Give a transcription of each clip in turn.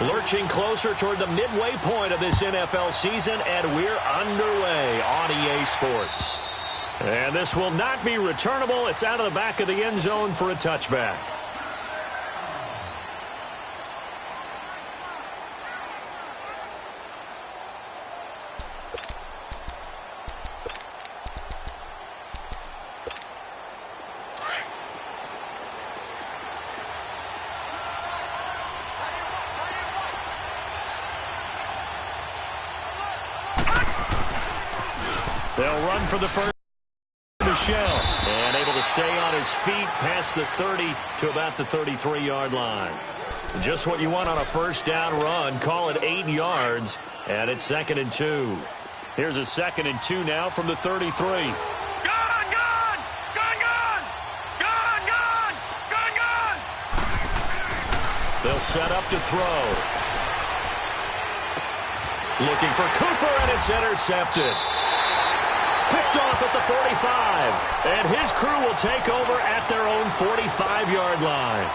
Lurching closer toward the midway point of this NFL season, and we're underway on EA Sports. And this will not be returnable. It's out of the back of the end zone for a touchback. They'll run for the first. Michelle, and able to stay on his feet past the 30 to about the 33-yard line. Just what you want on a first down run. Call it 8 yards, and it's 2nd and 2. Here's a 2nd and 2 now from the 33. Gun! They'll set up to throw. Looking for Cooper, and it's intercepted. Picked off at the 45, and his crew will take over at their own 45-yard line.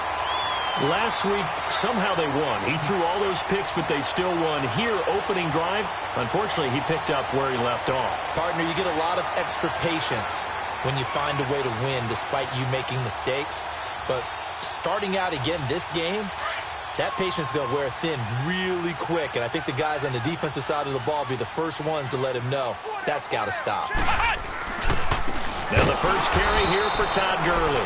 Last week, somehow they won. He threw all those picks, but they still won. Here, opening drive, unfortunately, he picked up where he left off. Partner, you get a lot of extra patience when you find a way to win despite you making mistakes. But starting out again this game, that patience is going to wear thin really quick, and I think the guys on the defensive side of the ball will be the first ones to let him know that's got to stop. Now the first carry here for Todd Gurley.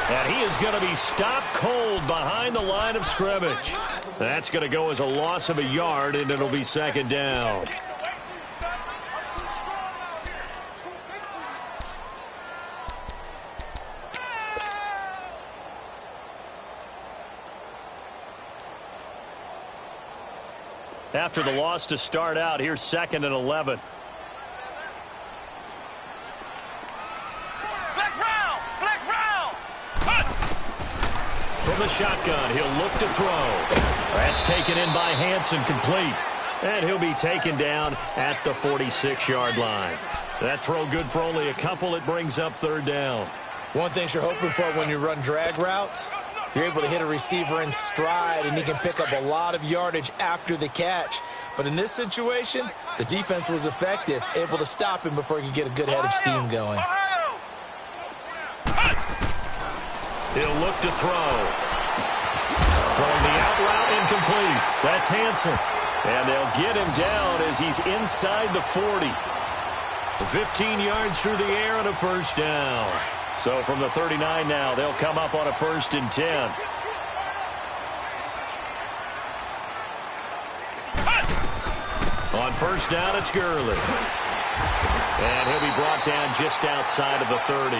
And he is going to be stopped cold behind the line of scrimmage. That's going to go as a loss of a yard, and it'll be 2nd down. After the loss to start out, here's 2nd and 11. Flex round! From the shotgun, he'll look to throw. That's taken in by Hansen, complete. And he'll be taken down at the 46-yard line. That throw good for only a couple. It brings up 3rd down. One thing you're hoping for when you run drag routes, you're able to hit a receiver in stride, and he can pick up a lot of yardage after the catch. But in this situation, the defense was effective, able to stop him before he could get a good head of steam going. He'll look to throw. Throwing the out route, incomplete. That's Hansen. And they'll get him down as he's inside the 40. 15 yards through the air and a first down. So from the 39 now, they'll come up on a 1st and 10. On first down, it's Gurley. And he'll be brought down just outside of the 30.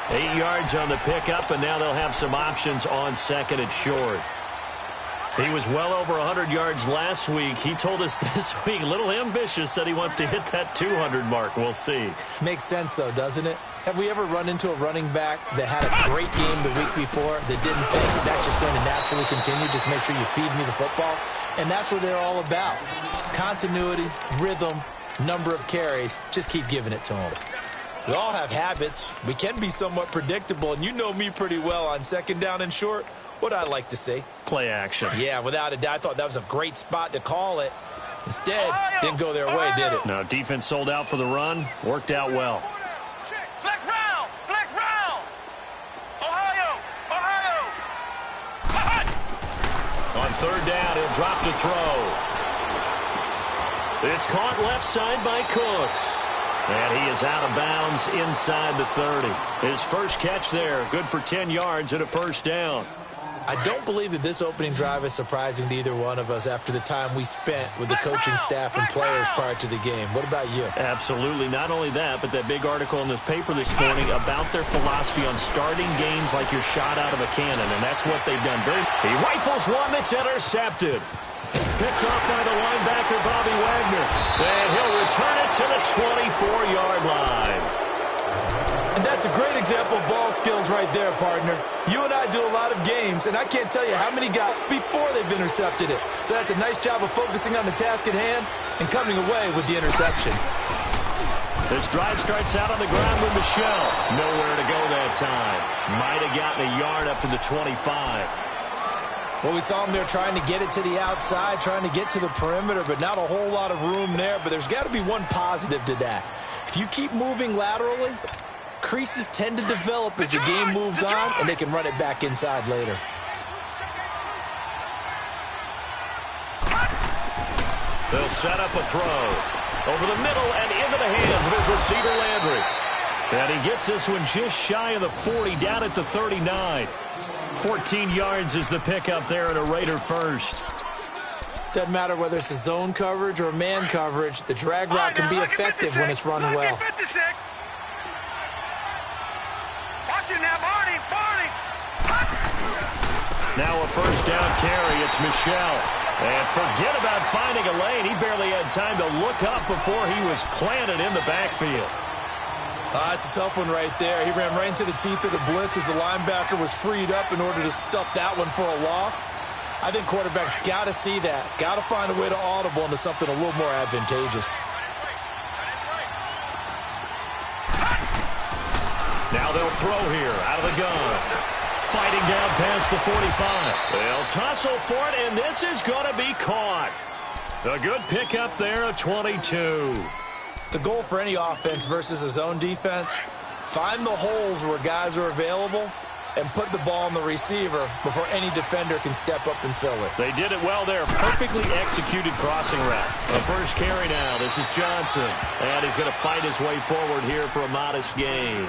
8 yards on the pickup, and now they'll have some options on 2nd and short. He was well over 100 yards last week. He told us this week, a little ambitious, said he wants to hit that 200 mark. We'll see. Makes sense, though, doesn't it? Have we ever run into a running back that had a great game the week before that didn't think that's just going to naturally continue? Just make sure you feed me the football. And that's what they're all about. Continuity, rhythm, number of carries. Just keep giving it to them. We all have habits. We can be somewhat predictable, and you know me pretty well on 2nd down and short. What I like to see. Play action. Yeah, without a doubt. I thought that was a great spot to call it. Instead, didn't go their way, did it? No, defense sold out for the run. Worked out well. Flex round! Ohio! On 3rd down, he'll drop to throw. It's caught left side by Cooks. And he is out of bounds inside the 30. His first catch there, good for 10 yards and a first down. I don't believe that this opening drive is surprising to either one of us after the time we spent with the coaching staff and players prior to the game. What about you? Absolutely. Not only that, but that big article in the paper this morning about their philosophy on starting games like you're shot out of a cannon, and that's what they've done. He rifles one that's intercepted. Picked off by the linebacker, Bobby Wagner. And he'll return it to the 24-yard line. And that's a great example of ball skills right there, partner. You and I do a lot of games, and I can't tell you how many got before they've intercepted it. So that's a nice job of focusing on the task at hand and coming away with the interception. This drive starts out on the ground with Michelle. Nowhere to go that time. Might have gotten a yard up to the 25. Well, we saw him there trying to get it to the outside, trying to get to the perimeter, but not a whole lot of room there. But there's got to be one positive to that. If you keep moving laterally, creases tend to develop as the game moves on, and they can run it back inside later. They'll set up a throw. Over the middle and into the hands of his receiver, Landry. And he gets this one just shy of the 40, down at the 39. 14 yards is the pickup there at a Raider first. Doesn't matter whether it's a zone coverage or a man coverage, the drag route can be effective when it's run well. Watch it now, Barney. Now a first down carry. It's Michelle. And forget about finding a lane. He barely had time to look up before he was planted in the backfield. It's a tough one right there. He ran right into the teeth of the blitz as the linebacker was freed up in order to stuff that one for a loss. I think quarterbacks got to see that. Got to find a way to audible into something a little more advantageous. Now they'll throw here out of the gun. Fighting down past the 45. They'll tussle for it, and this is going to be caught. A good pickup there, a 22. The goal for any offense versus a zone defense, find the holes where guys are available and put the ball on the receiver before any defender can step up and fill it. They did it well there. Perfectly executed crossing route. The first carry now. This is Johnson. And he's going to fight his way forward here for a modest gain.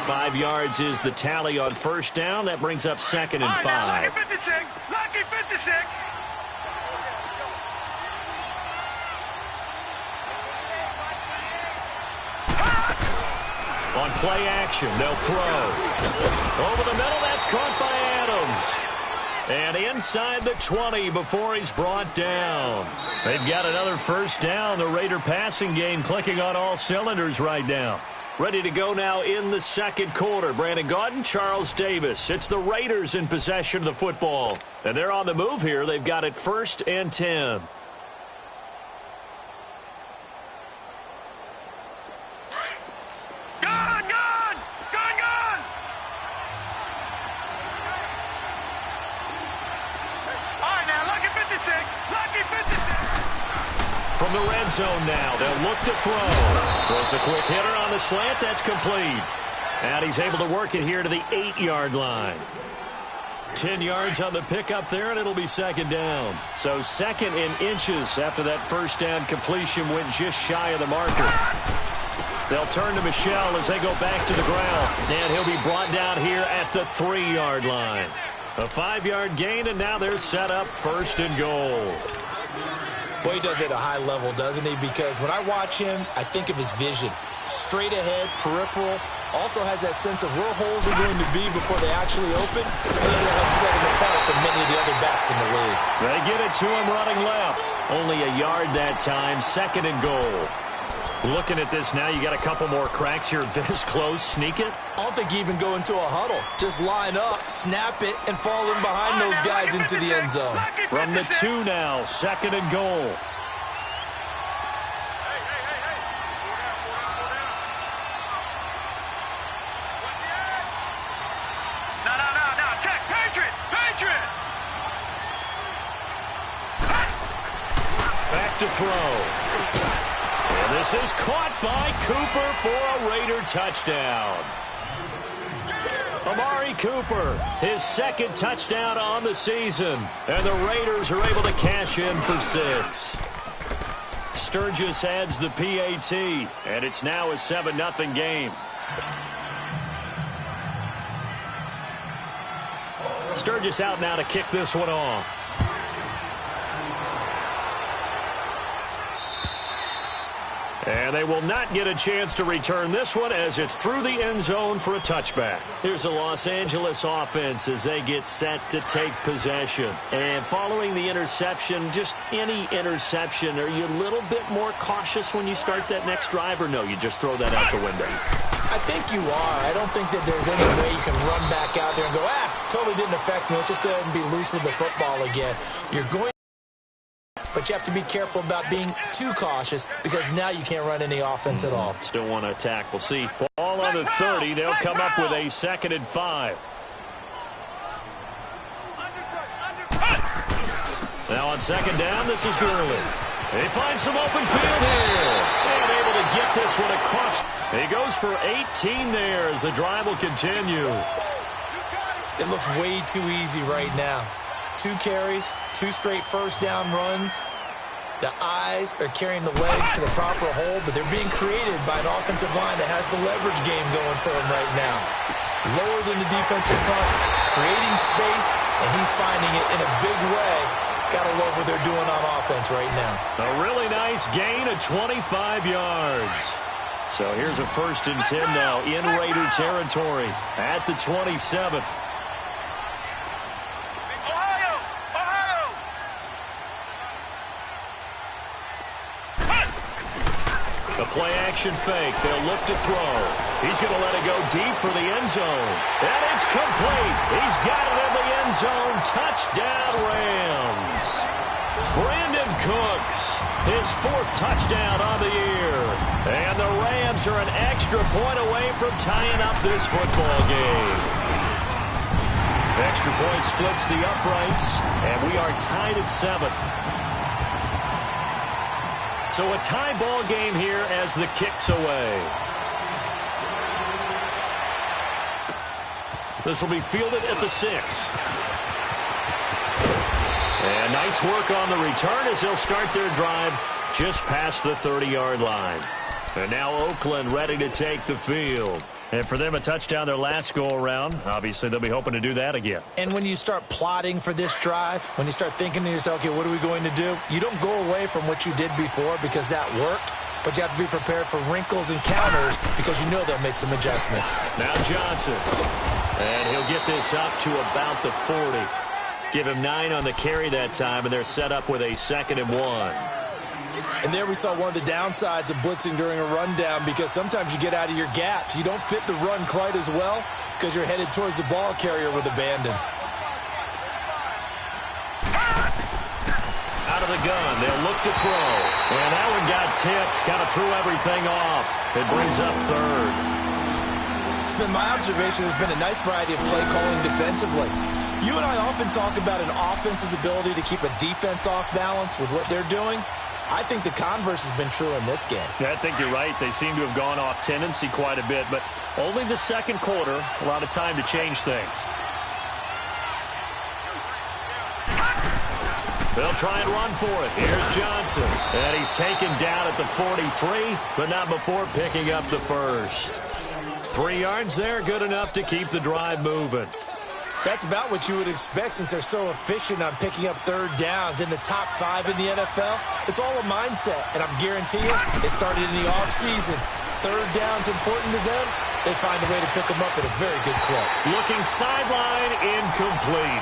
5 yards is the tally on first down. That brings up 2nd and 5. Lucky 56. Lucky 56. On play action, they'll throw. Over the middle, that's caught by Adams. And inside the 20 before he's brought down. They've got another first down. The Raider passing game clicking on all cylinders right now. Ready to go now in the second quarter. Brandon Gaudin, Charles Davis. It's the Raiders in possession of the football. And they're on the move here. They've got it 1st and 10. From the red zone now, they'll look to throw. Throws a quick hitter on the slant. That's complete. And he's able to work it here to the 8-yard line. 10 yards on the pickup there, and it'll be 2nd down. So 2nd in inches after that first down completion went just shy of the marker. They'll turn to Michelle as they go back to the ground. And he'll be brought down here at the 3-yard line. A 5-yard gain, and now they're set up 1st and goal. Boy, he does it at a high level, doesn't he? Because when I watch him, I think of his vision. Straight ahead, peripheral. Also has that sense of where holes are going to be before they actually open. And it'll help set him apart from many of the other backs in the league. They get it to him running left. Only a yard that time, 2nd and goal. Looking at this now, you got a couple more cracks here this close. Sneak it? I don't think you even go into a huddle. Just line up, snap it, and fall in behind those guys into the end zone. From the 2 now, 2nd and goal. No. Check. Patriot. Back to throw. And this is caught by Cooper for a Raider touchdown. Amari Cooper, his 2nd touchdown on the season. And the Raiders are able to cash in for 6. Sturgis adds the PAT, and it's now a 7-0 game. Sturgis out now to kick this one off. And they will not get a chance to return this one as it's through the end zone for a touchback. Here's the Los Angeles offense as they get set to take possession. And following the interception, just any interception, are you a little bit more cautious when you start that next drive, or no, you just throw that out the window? I think you are. I don't think that there's any way you can run back out there and go, totally didn't affect me. Let's just go ahead and be loose with the football again. You're going but you have to be careful about being too cautious because now you can't run any offense at all. Still want to attack. We'll see. Ball on the 30. They'll come up with a 2nd and 5. Now on 2nd down, this is Gurley. He finds some open field here. And able to get this one across. He goes for 18 there as the drive will continue. It looks way too easy right now. 2 carries, 2 straight first down runs. The eyes are carrying the legs to the proper hole, but they're being created by an offensive line that has the leverage game going for him right now. Lower than the defensive front, creating space, and he's finding it in a big way. Gotta love what they're doing on offense right now. A really nice gain of 25 yards. So here's a 1st and 10 now in Raider territory at the 27. A play-action fake. They'll look to throw. He's going to let it go deep for the end zone. And it's complete. He's got it in the end zone. Touchdown, Rams. Brandon Cooks, his 4th touchdown on the year. And the Rams are an extra point away from tying up this football game. Extra point splits the uprights, and we are tied at 7. So a tie ball game here as the kick's away. This will be fielded at the 6. And nice work on the return as they'll start their drive just past the 30-yard line. And now Oakland ready to take the field. And for them, a touchdown their last go-around. Obviously, they'll be hoping to do that again. And when you start plotting for this drive, when you start thinking to yourself, okay, what are we going to do? You don't go away from what you did before because that worked, but you have to be prepared for wrinkles and counters because you know they'll make some adjustments. Now Johnson. And he'll get this up to about the 40. Give him 9 on the carry that time, and they're set up with a 2nd and 1. And there we saw one of the downsides of blitzing during a rundown because sometimes you get out of your gaps. You don't fit the run quite as well because you're headed towards the ball carrier with abandon. Out of the gun, they'll look to throw. And that one got tipped, kind of threw everything off. It brings up 3rd. It's been my observation there's been a nice variety of play calling defensively. You and I often talk about an offense's ability to keep a defense off balance with what they're doing. I think the converse has been true in this game. Yeah, I think you're right. They seem to have gone off tendency quite a bit, but only the 2nd quarter, a lot of time to change things. They'll try and run for it. Here's Johnson. And he's taken down at the 43, but not before picking up the 1st. 3 yards there, good enough to keep the drive moving. That's about what you would expect since they're so efficient on picking up 3rd downs in the top 5 in the NFL. It's all a mindset, and I'm guaranteeing you, it started in the offseason. 3rd down's important to them. They find a way to pick them up at a very good clip. Looking sideline, incomplete.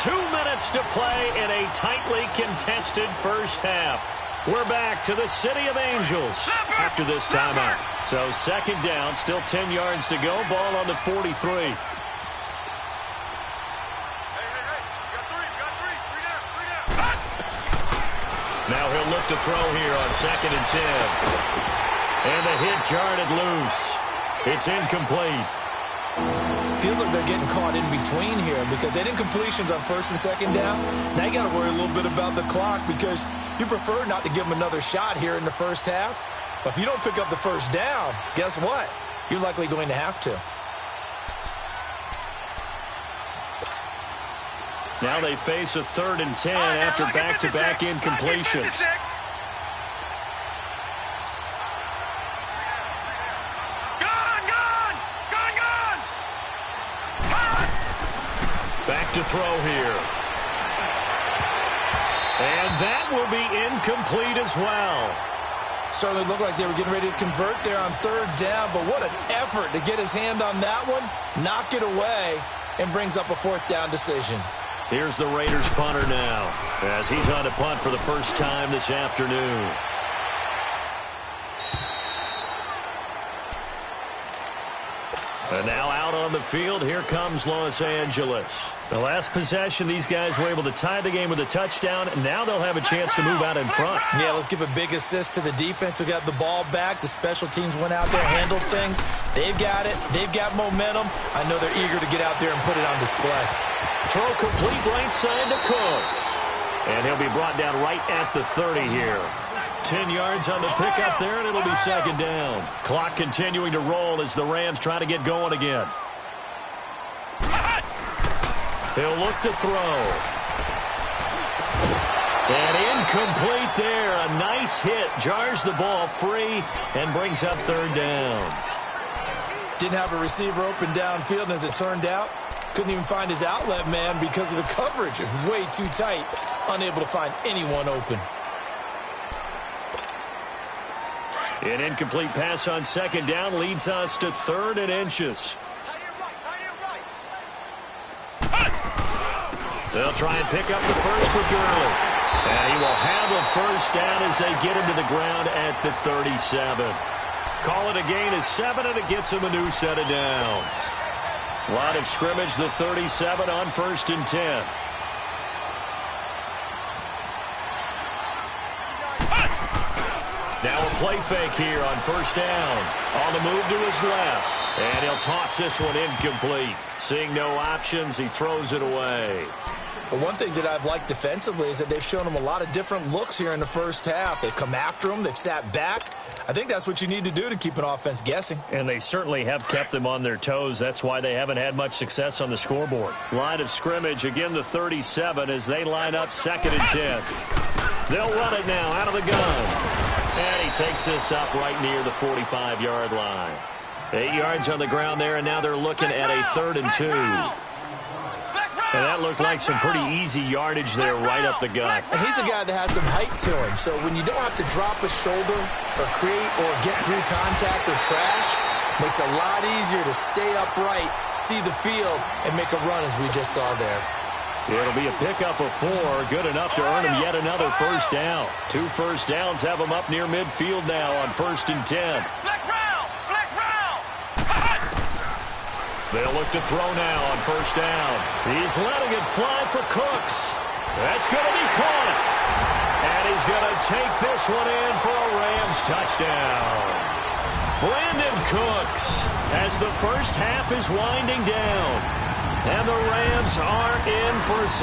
2 minutes to play in a tightly contested first half. We're back to the City of Angels after this timeout. So 2nd down, still 10 yards to go. Ball on the 43. Now he'll look to throw here on 2nd and 10. And the hit jarred it loose. It's incomplete. Feels like they're getting caught in between here because they did incompletions on 1st and 2nd down. Now you got to worry a little bit about the clock because you prefer not to give them another shot here in the first half. But if you don't pick up the 1st down, guess what? You're likely going to have to. Now they face a 3rd and 10 after back-to-back incompletions. Back to throw here. And that will be incomplete as well. Certainly looked like they were getting ready to convert there on 3rd down, but what an effort to get his hand on that one, knock it away, and brings up a 4th down decision. Here's the Raiders punter now as he's on to punt for the first time this afternoon. And now out on the field, here comes Los Angeles. The last possession, these guys were able to tie the game with a touchdown, and now they'll have a chance to move out in front. Yeah, let's give a big assist to the defense who got the ball back. The special teams went out there, handled things. They've got it. They've got momentum. I know they're eager to get out there and put it on display. Throw complete right side to Cooks. And he'll be brought down right at the 30 here. 10 yards on the pickup there, and it'll be second down. Clock continuing to roll as the Rams try to get going again. He'll look to throw. And incomplete there. A nice hit. Jars the ball free and brings up third down. Didn't have a receiver open downfield, and as it turned out, couldn't even find his outlet man because of the coverage. It was way too tight. Unable to find anyone open. An incomplete pass on second down leads us to 3rd and inches. They'll try and pick up the first for Gurley. And he will have a first down as they get him to the ground at the 37. Call it a gain of 7, and it gets him a new set of downs. Line of scrimmage, the 37 on 1st and 10. Now a play fake here on 1st down. On the move to his left. And he'll toss this one incomplete. Seeing no options, he throws it away. But one thing that I've liked defensively is that they've shown him a lot of different looks here in the first half. They've come after him. They've sat back. I think that's what you need to do to keep an offense guessing. And they certainly have kept them on their toes. That's why they haven't had much success on the scoreboard. Line of scrimmage, again the 37 as they line up 2nd and 10. They'll run it now out of the gun. And he takes this up right near the 45-yard line. 8 yards on the ground there, and now they're looking at a 3rd and 2. And that looked like some pretty easy yardage there right up the gut. And he's a guy that has some height to him. So when you don't have to drop a shoulder or create or get through contact or trash, makes it a lot easier to stay upright, see the field, and make a run as we just saw there. It'll be a pickup of 4, good enough to earn him yet another first down. 2 first downs have him up near midfield now on 1st and 10. They'll look to throw now on 1st down. He's letting it fly for Cooks. That's going to be caught. And he's going to take this one in for a Rams touchdown. Brandon Cooks as the first half is winding down. And the Rams are in for 6.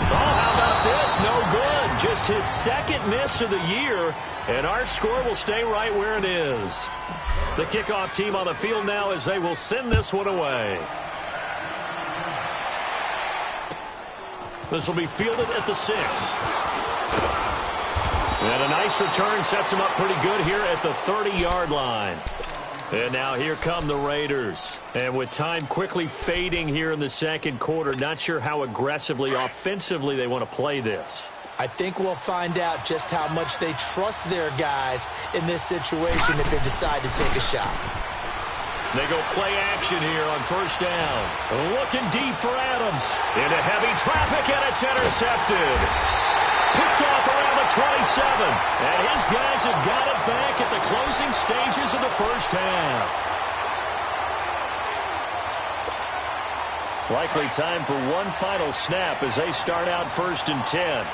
Oh, how about this? No good. Just his 2nd miss of the year, and our score will stay right where it is. The kickoff team on the field now as they will send this one away. This will be fielded at the 6. And a nice return sets him up pretty good here at the 30-yard line. And now here come the Raiders. And with time quickly fading here in the 2nd quarter, not sure how aggressively, offensively they want to play this. I think we'll find out just how much they trust their guys in this situation if they decide to take a shot. They go play action here on 1st down. Looking deep for Adams. Into heavy traffic, and it's intercepted. Picked off around the 27. And his guys have got it back at the closing stages of the first half. Likely time for one final snap as they start out 1st and 10.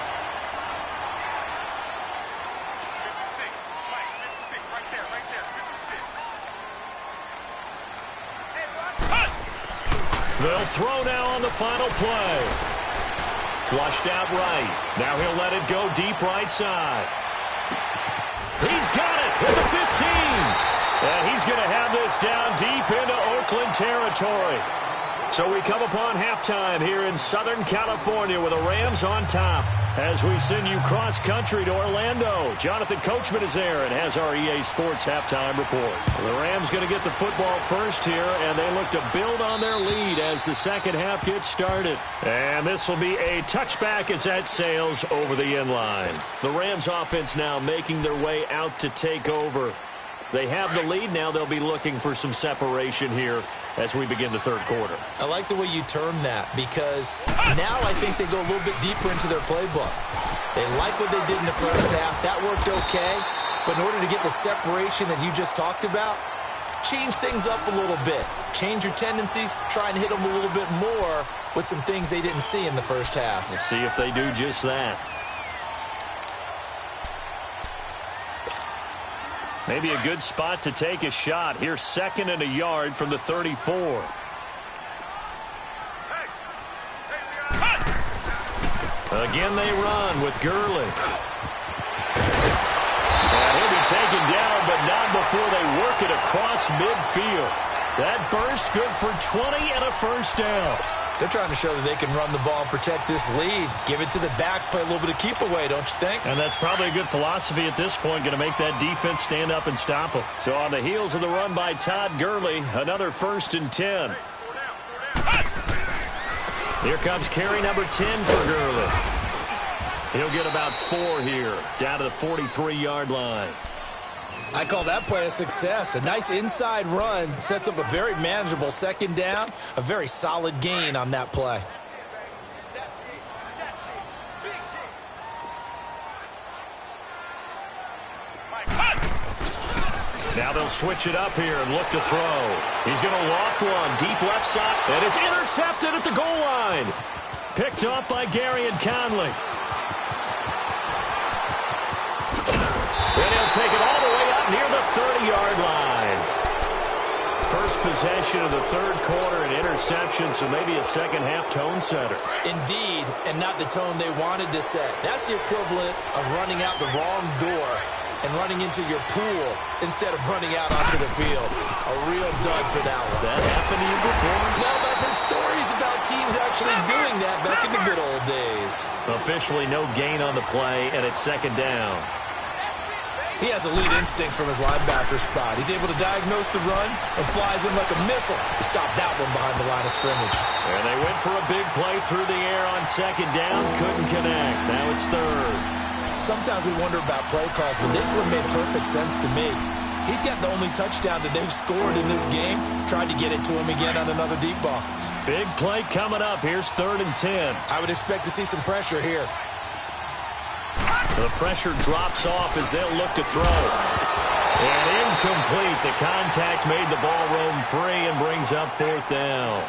They'll throw now on the final play. Flushed out right. Now he'll let it go deep right side. He's got it at the 15. And he's going to have this down deep into Oakland territory. So we come upon halftime here in Southern California with the Rams on top as we send you cross-country to Orlando. Jonathan Coachman is there and has our EA Sports halftime report. The Rams going to get the football first here, and they look to build on their lead as the second half gets started. And this will be a touchback as that sails over the end line. The Rams offense now making their way out to take over. They have the lead. Now they'll be looking for some separation here as we begin the third quarter. I like the way you term that because now I think they go a little bit deeper into their playbook. They like what they did in the first half. That worked okay. But in order to get the separation that you just talked about, change things up a little bit. Change your tendencies, try and hit them a little bit more with some things they didn't see in the first half. We'll see if they do just that. Maybe a good spot to take a shot. Here's 2nd and a yard from the 34. Again they run with Gurley. And he'll be taken down, but not before they work it across midfield. That burst good for 20 and a first down. They're trying to show that they can run the ball and protect this lead. Give it to the backs, play a little bit of keep away, don't you think? And that's probably a good philosophy at this point, going to make that defense stand up and stop them. So on the heels of the run by Todd Gurley, another 1st and 10. Here comes carry number 10 for Gurley. He'll get about 4 here, down to the 43-yard line. I call that play a success. A nice inside run sets up a very manageable 2nd down, a very solid gain on that play. Now they'll switch it up here and look to throw. He's going to loft one deep left side, and it's intercepted at the goal line. Picked up by Gary and Conley. And he'll take it all the way up near the 30-yard line. First possession of the 3rd quarter, an interception, so maybe a second-half tone setter. Indeed, and not the tone they wanted to set. That's the equivalent of running out the wrong door and running into your pool instead of running out onto the field. A real dud for that one. Has that happened to you before? No, but I've heard stories about teams actually doing that back in the good old days. Officially no gain on the play, and it's 2nd down. He has elite instincts from his linebacker spot. He's able to diagnose the run and flies in like a missile to stop that one behind the line of scrimmage. And they went for a big play through the air on 2nd down. Couldn't connect. Now it's 3rd. Sometimes we wonder about play calls, but this one made perfect sense to me. He's got the only touchdown that they've scored in this game. Tried to get it to him again on another deep ball. Big play coming up. Here's 3rd and 10. I would expect to see some pressure here. The pressure drops off as they'll look to throw. And incomplete. The contact made the ball roam free and brings up 4th down.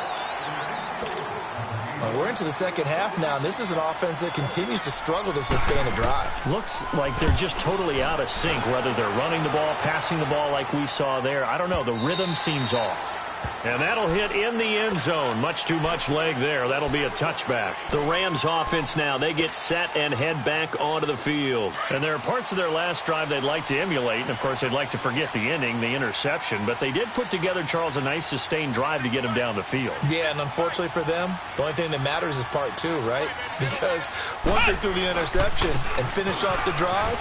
Well, we're into the 2nd half now, and this is an offense that continues to struggle to sustain a drive. Looks like they're just totally out of sync, whether they're running the ball, passing the ball like we saw there. I don't know. The rhythm seems off. And that'll hit in the end zone. Much too much leg there. That'll be a touchback. The Rams offense now, they get set and head back onto the field. And there are parts of their last drive they'd like to emulate. And, of course, they'd like to forget the ending, the interception. But they did put together, Charles, a nice sustained drive to get them down the field. Yeah, and unfortunately for them, the only thing that matters is part 2, right? Because once they threw the interception and finished off the drive,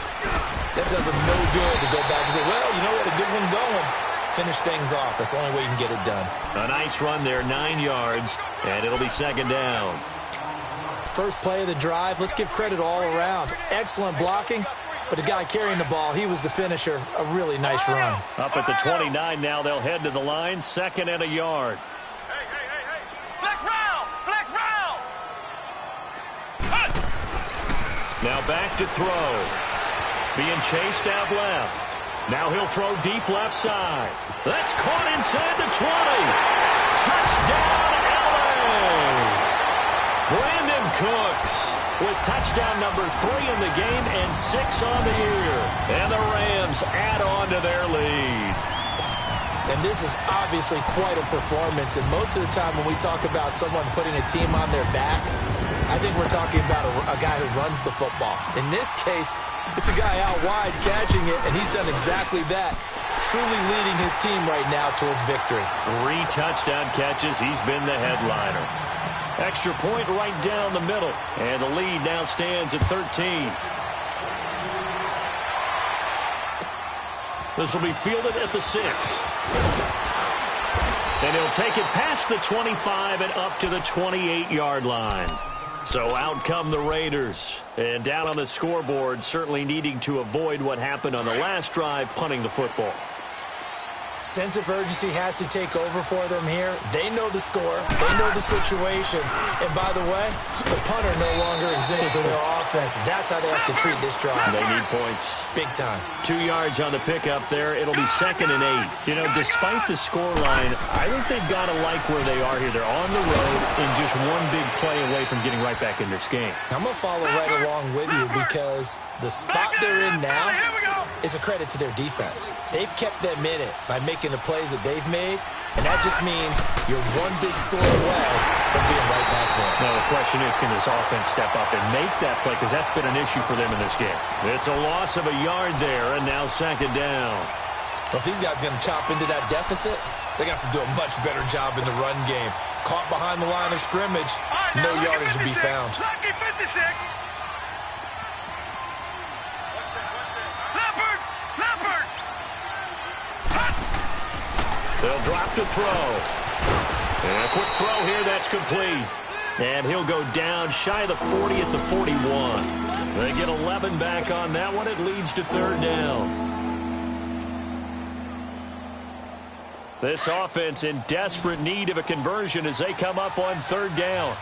that does them no good to go back and say, well, you know, we had a good one going. Finish things off. That's the only way you can get it done. A nice run there, 9 yards, and it'll be 2nd down. First play of the drive. Let's give credit all around. Excellent blocking, but the guy carrying the ball, he was the finisher. A really nice run. Up at the 29 now, they'll head to the line, 2nd and a yard. Hey. Flex round! Flex round! Now back to throw. Being chased out left. Now he'll throw deep left side. That's caught inside the 20. Touchdown, LA! Brandon Cooks with touchdown number 3 in the game and 6 on the year. And the Rams add on to their lead. And this is obviously quite a performance. And most of the time when we talk about someone putting a team on their back, I think we're talking about a guy who runs the football. In this case, it's a guy out wide catching it, and he's done exactly that, truly leading his team right now towards victory. 3 touchdown catches. He's been the headliner. Extra point right down the middle, and the lead now stands at 13. This will be fielded at the 6. And he'll take it past the 25 and up to the 28-yard line. So out come the Raiders. And down on the scoreboard, certainly needing to avoid what happened on the last drive, punting the football. Sense of urgency has to take over for them here. They know the score. They know the situation. And by the way, the punter no longer exists for their offense. That's how they have to treat this drive. They need points. Big time. 2 yards on the pickup there. It'll be 2nd and 8. You know, despite the scoreline, I think they've got to like where they are here. They're on the road and just one big play away from getting right back in this game. I'm going to follow right along with you because the spot they're in now is a credit to their defense. They've kept them in it by making the plays that they've made, and that just means you're one big score away from being right back there. Now, the question is, can this offense step up and make that play? Because that's been an issue for them in this game. It's a loss of a yard there, and now 2nd down. Well, if these guys are going to chop into that deficit, they got to do a much better job in the run game. Caught behind the line of scrimmage, no yardage to be found. Lucky 56. Leopard. They'll drop to throw. And a quick throw here, that's complete. And he'll go down shy of the 40 at the 41. They get 11 back on that one. It leads to 3rd down. This offense in desperate need of a conversion as they come up on 3rd down.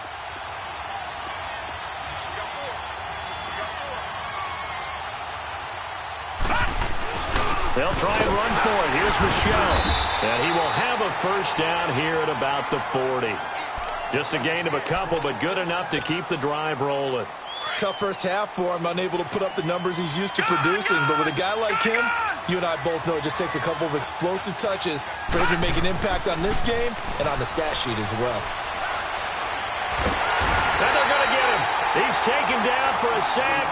They'll try and run for it. Here's Michelle. And he will have a 1st down here at about the 40. Just a gain of a couple, but good enough to keep the drive rolling. Tough first half for him, unable to put up the numbers he's used to producing. But with a guy like him, you and I both know it just takes a couple of explosive touches for him to make an impact on this game and on the stat sheet as well. And they're going to get him. He's taken down for a sack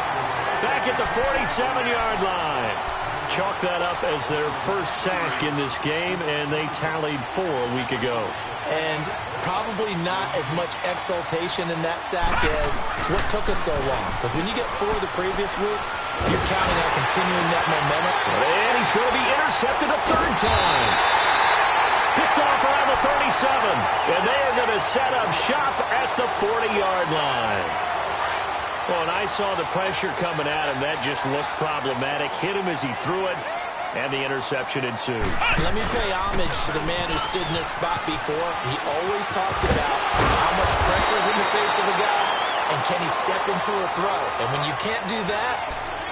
back at the 47-yard line. Chalk that up as their first sack in this game, and they tallied 4 a week ago. And probably not as much exultation in that sack as what took us so long. Because when you get 4 the previous week, you're counting on continuing that momentum. And he's going to be intercepted a 3rd time. Picked off around the 37. And they are going to set up shop at the 40-yard line. Well, and I saw the pressure coming at him. That just looked problematic. Hit him as he threw it, and the interception ensued. Let me pay homage to the man who stood in this spot before. He always talked about how much pressure is in the face of a guy, and can he step into a throw. And when you can't do that,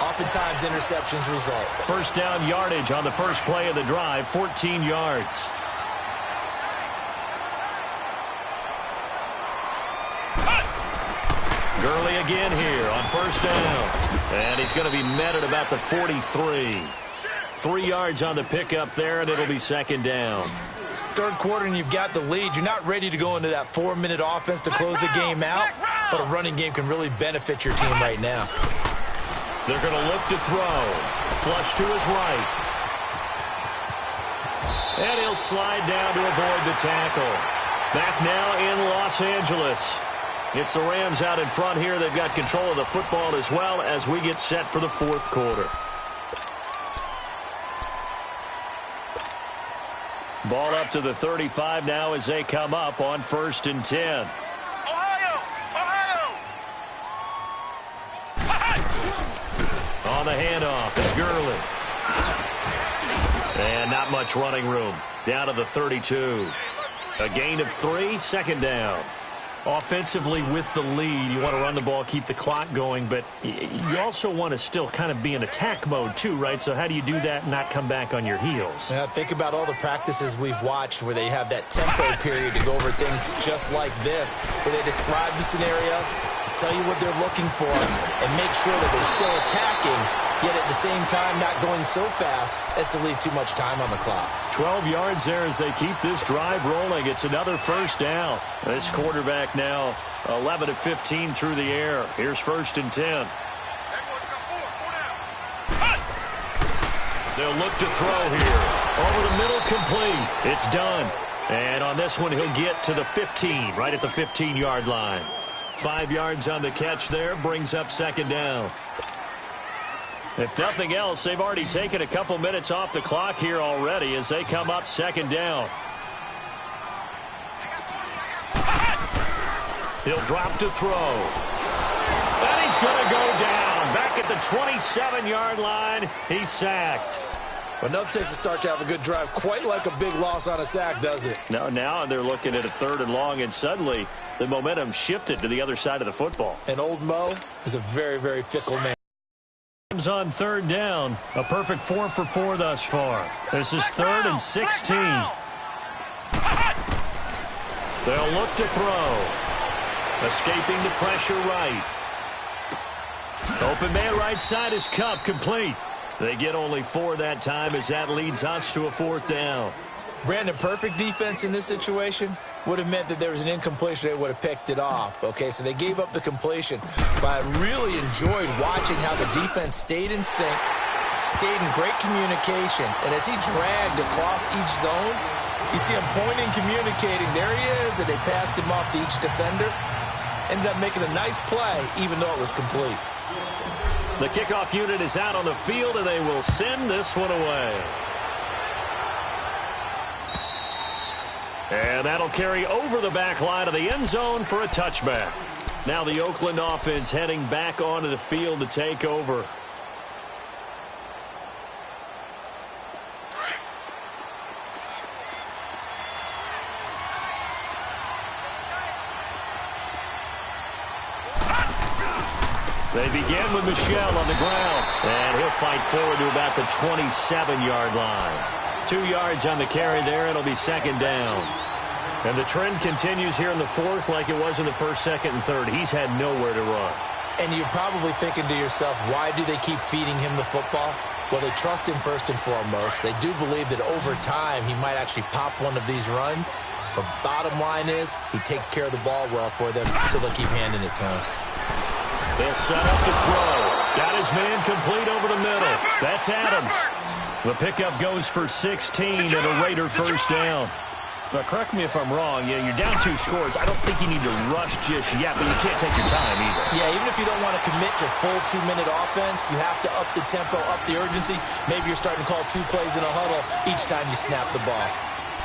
oftentimes interceptions result. 1st down yardage on the first play of the drive, 14 yards. Gurley again here on 1st down. And he's going to be met at about the 43. 3 yards on the pickup there, and it'll be 2nd down. 3rd quarter, and you've got the lead. You're not ready to go into that 4-minute offense to close the game out, but a running game can really benefit your team right now. They're going to look to throw. Flush to his right. And he'll slide down to avoid the tackle. Back now in Los Angeles. It's the Rams out in front here. They've got control of the football as well as we get set for the 4th quarter. Ball up to the 35 now as they come up on 1st and 10. Ohio! On the handoff, it's Gurley. And not much running room. Down to the 32. A gain of 3, 2nd down. Offensively with the lead, you want to run the ball, keep the clock going, but you also want to still kind of be in attack mode too, right? So how do you do that and not come back on your heels? Yeah, think about all the practices we've watched where they have that tempo period to go over things just like this, where they describe the scenario, tell you what they're looking for, and make sure that they're still attacking, yet at the same time not going so fast as to leave too much time on the clock. 12 yards there as they keep this drive rolling. It's another 1st down. This quarterback now 11 of 15 through the air. Here's 1st and 10. They'll look to throw here. Over the middle, complete. It's done. And on this one, he'll get to the 15, right at the 15-yard line. 5 yards on the catch there, brings up 2nd down. If nothing else, they've already taken a couple minutes off the clock here already as they come up 2nd down. He'll drop to throw. And he's going to go down. Back at the 27-yard line, he's sacked. Well, nothing takes a start to have a good drive, quite like a big loss on a sack, does it? No, now they're looking at a 3rd and long, and suddenly the momentum shifted to the other side of the football. And old Mo is a very, very fickle man. On 3rd down, a perfect 4 for 4 thus far. This is 3rd and 16. They'll look to throw. Escaping the pressure right. Open man right side is Cup, complete. They get only 4 that time as that leads us to a 4th down. Brandon, perfect defense in this situation would have meant that there was an incompletion. They would have picked it off. Okay, so they gave up the completion. But I really enjoyed watching how the defense stayed in sync, stayed in great communication. And as he dragged across each zone, you see him pointing, communicating. There he is, and they passed him off to each defender. Ended up making a nice play, even though it was complete. The kickoff unit is out on the field, and they will send this one away. And that'll carry over the back line of the end zone for a touchback. Now the Oakland offense heading back onto the field to take over. They begin with Michel on the ground, and he'll fight forward to about the 27-yard line. 2 yards on the carry there. It'll be 2nd down. And the trend continues here in the 4th like it was in the 1st, 2nd, and 3rd. He's had nowhere to run. And you're probably thinking to yourself, why do they keep feeding him the football? Well, they trust him first and foremost. They do believe that over time he might actually pop one of these runs. But bottom line is he takes care of the ball well for them, so they'll keep handing it to him. They'll set up to throw. Got his man complete over the middle. That's Adams. The pickup goes for 16 and a Raider 1st down. Now, correct me if I'm wrong. Yeah, you're down 2 scores. I don't think you need to rush just yet, but you can't take your time either. Yeah, even if you don't want to commit to full 2-minute offense, you have to up the tempo, up the urgency. Maybe you're starting to call 2 plays in a huddle each time you snap the ball.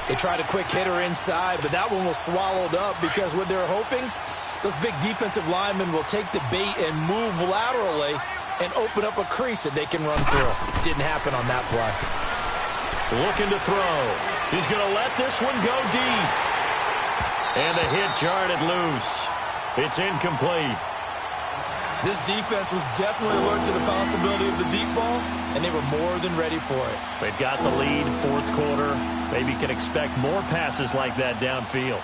They tried a quick hitter inside, but that one was swallowed up because what they're hoping, those big defensive linemen will take the bait and move laterally and open up a crease that they can run through. Didn't happen on that play. Looking to throw. He's going to let this one go deep. And the hit jarred it loose. It's incomplete. This defense was definitely alert to the possibility of the deep ball, and they were more than ready for it. They've got the lead, 4th quarter. Maybe can expect more passes like that downfield.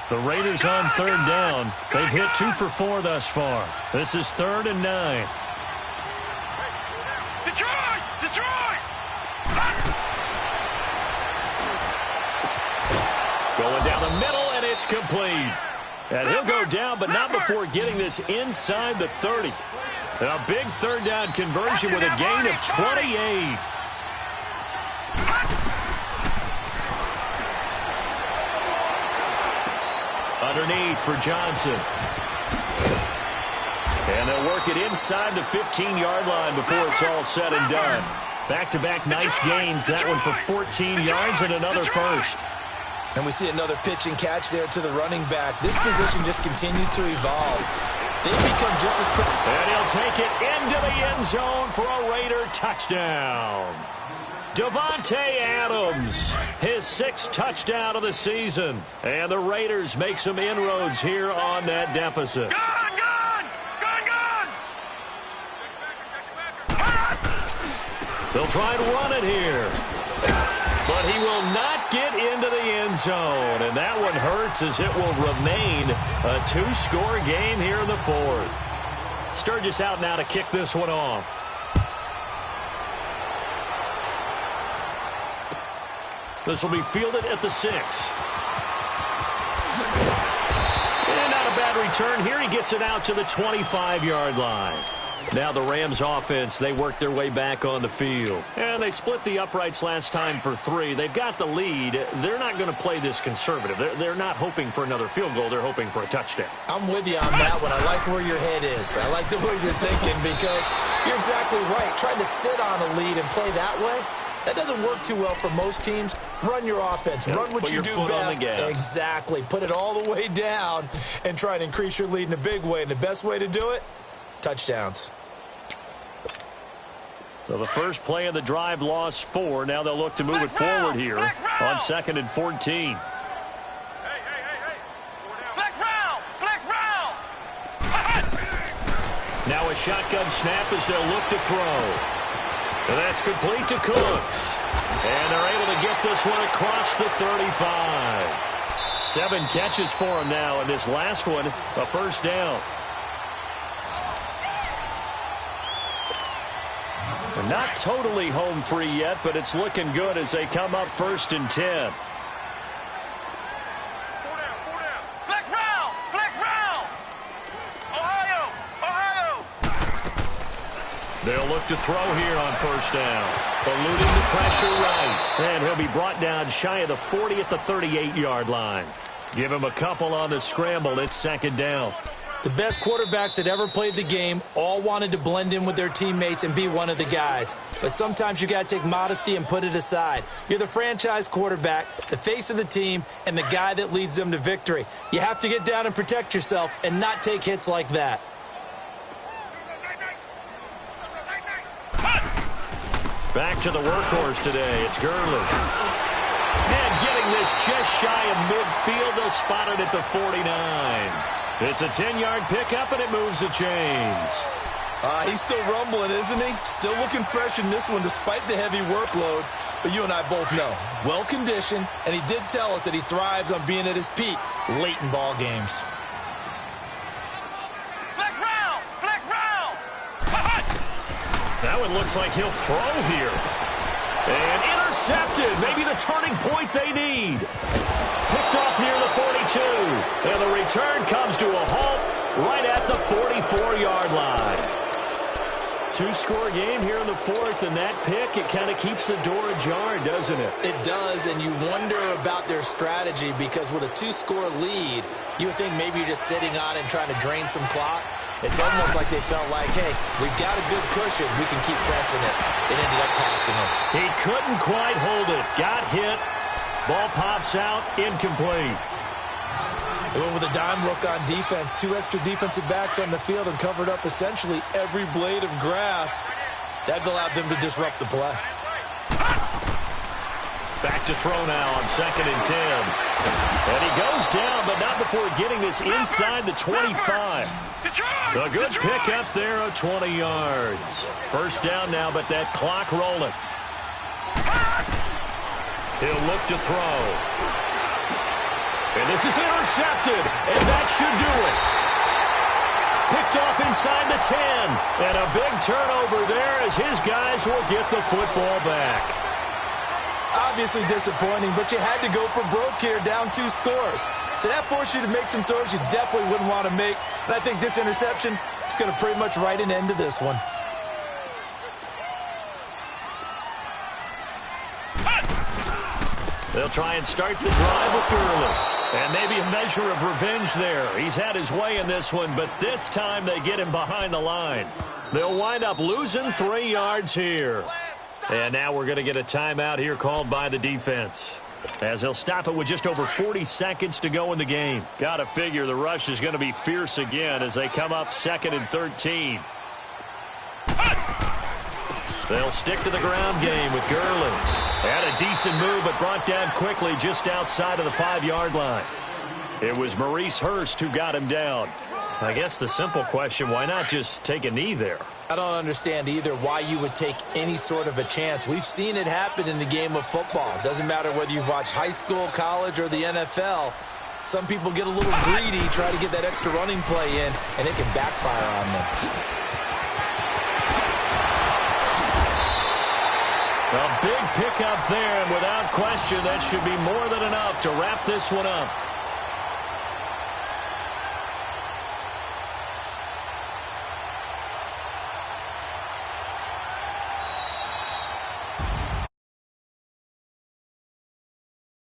The Raiders on 3rd down. They've hit 2 for 4 thus far. This is 3rd and 9. Detroit! Detroit! Going down the middle, and it's complete. And he'll go down, but not before getting this inside the 30. And a big 3rd down conversion with a gain of 28. Underneath for Johnson. And they'll work it inside the 15-yard line before it's all said and done. Back-to-back nice gains. That one for 14 yards and another 1st. And we see another pitch and catch there to the running back. This position just continues to evolve. They become just as critical. And he'll take it into the end zone for a Raider touchdown. Davante Adams, his 6th touchdown of the season. And the Raiders make some inroads here on that deficit. Gun! Gun! Gun! Gun! They'll try and run it here. But he will not get into the end zone. And that one hurts as it will remain a 2-score game here in the 4th. Sturgis out now to kick this one off. This will be fielded at the 6. And not a bad return here. He gets it out to the 25-yard line. Now the Rams offense, they work their way back on the field. And they split the uprights last time for 3. They've got the lead. They're not going to play this conservative. They're not hoping for another field goal. They're hoping for a touchdown. I'm with you on that one. I like where your head is. I like the way you're thinking because you're exactly right. Trying to sit on a lead and play that way, that doesn't work too well for most teams. Run your offense. Run what you do best. Exactly. Put it all the way down and try and increase your lead in a big way. And the best way to do it, touchdowns. So the first play of the drive lost 4. Now they'll look to move it forward here on 2nd and 14. Now a shotgun snap as they'll look to throw. And that's complete to Cooks. And they're able to get this one across the 35. 7 catches for him now, and this last one, a first down. They're not totally home free yet, but it's looking good as they come up 1st and 10. They'll look to throw here on 1st down. Eluding the pressure right. And he'll be brought down shy of the 40 at the 38-yard line. Give him a couple on the scramble. It's 2nd down. The best quarterbacks that ever played the game all wanted to blend in with their teammates and be one of the guys. But sometimes you got to take modesty and put it aside. You're the franchise quarterback, the face of the team, and the guy that leads them to victory. You have to get down and protect yourself and not take hits like that. Back to the workhorse today. It's Gurley. And getting this just shy of midfield. They'll spot it at the 49. It's a 10-yard pickup, and it moves the chains. He's still rumbling, isn't he? Still looking fresh in this one despite the heavy workload. But you and I both know, well-conditioned, and he did tell us that he thrives on being at his peak late in ball games. That one looks like he'll throw here. And intercepted. Maybe the turning point they need. Picked off near the 42. And the return comes to a halt right at the 44-yard line. 2-score game here in the 4th, and that pick, it kind of keeps the door ajar, doesn't it? It does, and you wonder about their strategy because with a 2-score lead, you would think maybe you're just sitting on and trying to drain some clock. It's almost like they felt like, hey, we've got a good cushion. We can keep pressing it. It ended up costing him. He couldn't quite hold it. Got hit. Ball pops out. Incomplete. They went with a dime look on defense. 2 extra defensive backs on the field and covered up essentially every blade of grass. That allowed them to disrupt the play. Back to throw now on 2nd and 10. And he goes down, but not before getting this inside the 25. A good pickup there of 20 yards. First down now, but that clock rolling. He'll look to throw. And this is intercepted, and that should do it. Picked off inside the 10. And a big turnover there as his guys will get the football back. Obviously disappointing, but you had to go for broke here, down 2 scores. So that forced you to make some throws you definitely wouldn't want to make. And I think this interception is going to pretty much write an end to this one. They'll try and start the drive with Gurley. And maybe a measure of revenge there. He's had his way in this one, but this time they get him behind the line. They'll wind up losing 3 yards here. And now we're going to get a timeout here called by the defense, as they'll stop it with just over 40 seconds to go in the game. Got to figure the rush is going to be fierce again as they come up 2nd and 13. They'll stick to the ground game with Gurley. Had a decent move, but brought down quickly just outside of the 5-yard line. It was Maurice Hurst who got him down. I guess the simple question, why not just take a knee there? I don't understand either why you would take any sort of a chance. We've seen it happen in the game of football. Doesn't matter whether you've watched high school, college, or the NFL. Some people get a little greedy, try to get that extra running play in, and it can backfire on them. A big pickup there, and without question, that should be more than enough to wrap this one up.